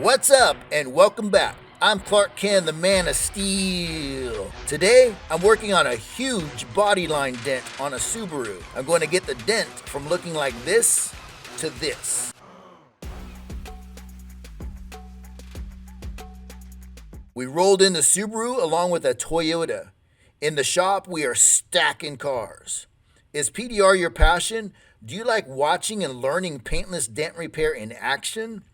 What's up and welcome back. I'm Clark Kent, the Man of Steel. Today, I'm working on a huge bodyline dent on a Subaru. I'm going to get the dent from looking like this to this. We rolled in the Subaru along with a Toyota. In the shop, we are stacking cars. Is PDR your passion? Do you like watching and learning paintless dent repair in action?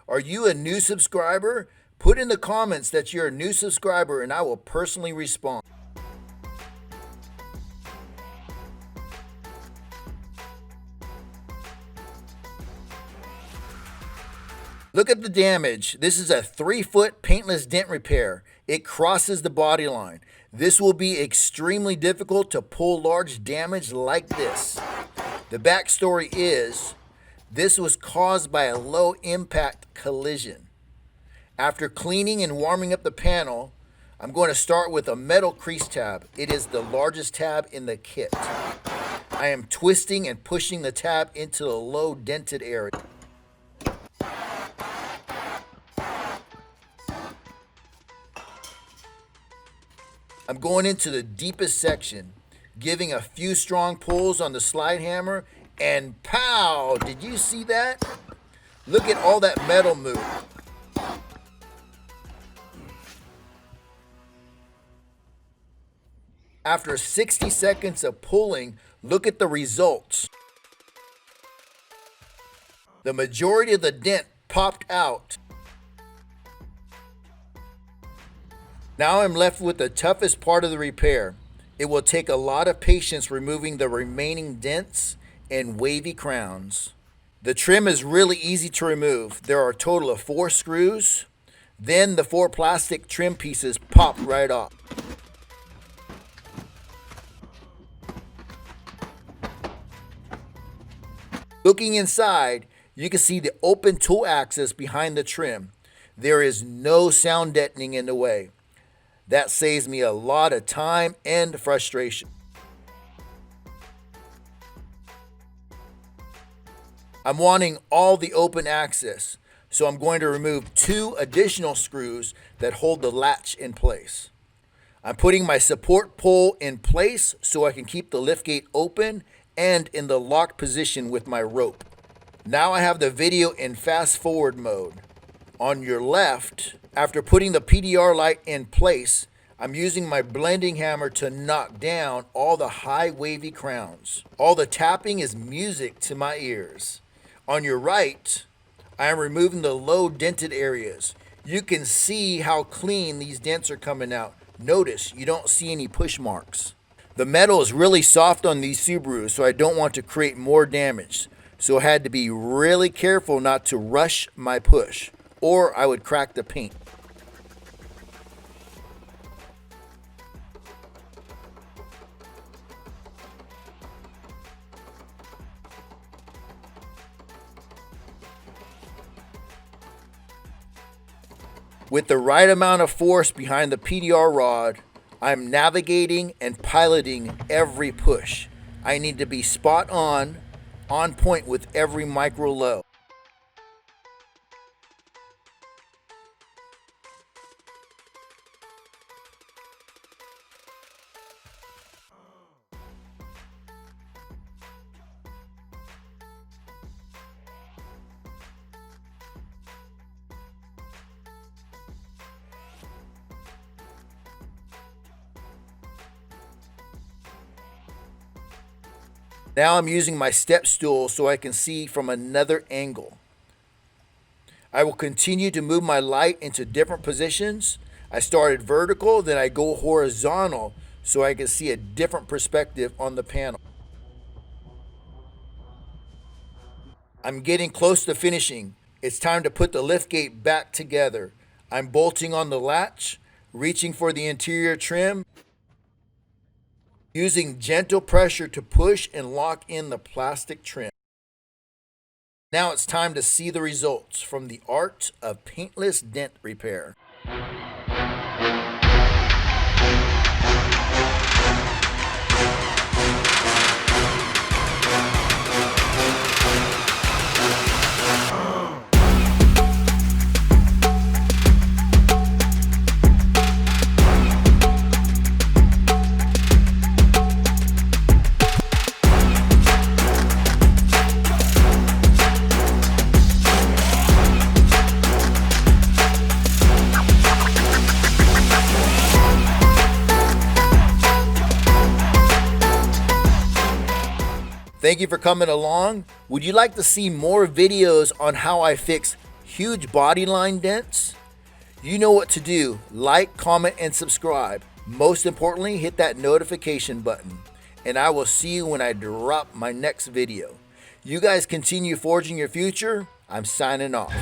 Are you a new subscriber? Put in the comments that you're a new subscriber and I will personally respond. Look at the damage. This is a 3-foot paintless dent repair. It crosses the body line. This will be extremely difficult to pull large damage like this. The backstory is, this was caused by a low impact collision. After cleaning and warming up the panel, I'm going to start with a metal crease tab. It is the largest tab in the kit. I am twisting and pushing the tab into the low dented area. I'm going into the deepest section, giving a few strong pulls on the slide hammer, and pow! Did you see that? Look at all that metal move. After 60 seconds of pulling, look at the results. The majority of the dent popped out. Now I'm left with the toughest part of the repair. It will take a lot of patience removing the remaining dents and wavy crowns. The trim is really easy to remove. There are a total of 4 screws. Then the 4 plastic trim pieces pop right off. Looking inside, you can see the open tool axis behind the trim. There is no sound deadening in the way. That saves me a lot of time and frustration. I'm wanting all the open access, so I'm going to remove 2 additional screws that hold the latch in place. I'm putting my support pole in place so I can keep the liftgate open and in the locked position with my rope. Now I have the video in fast forward mode. On your left, after putting the PDR light in place, I'm using my blending hammer to knock down all the high wavy crowns. All the tapping is music to my ears. On your right, I am removing the low dented areas. You can see how clean these dents are coming out. Notice you don't see any push marks. The metal is really soft on these Subarus, so I don't want to create more damage. So I had to be really careful not to rush my push, or I would crack the paint. With the right amount of force behind the PDR rod, I'm navigating and piloting every push. I need to be spot on point with every micro low. Now I'm using my step stool so I can see from another angle. I will continue to move my light into different positions. I started vertical, then I go horizontal so I can see a different perspective on the panel. I'm getting close to finishing. It's time to put the liftgate back together. I'm bolting on the latch, reaching for the interior trim, using gentle pressure to push and lock in the plastic trim. Now it's time to see the results from the art of paintless dent repair. Thank you for coming along. Would you like to see more videos on how I fix huge body line dents? You know what to do. Like, comment, and subscribe. Most importantly, hit that notification button. And I will see you when I drop my next video. You guys continue forging your future. I'm signing off.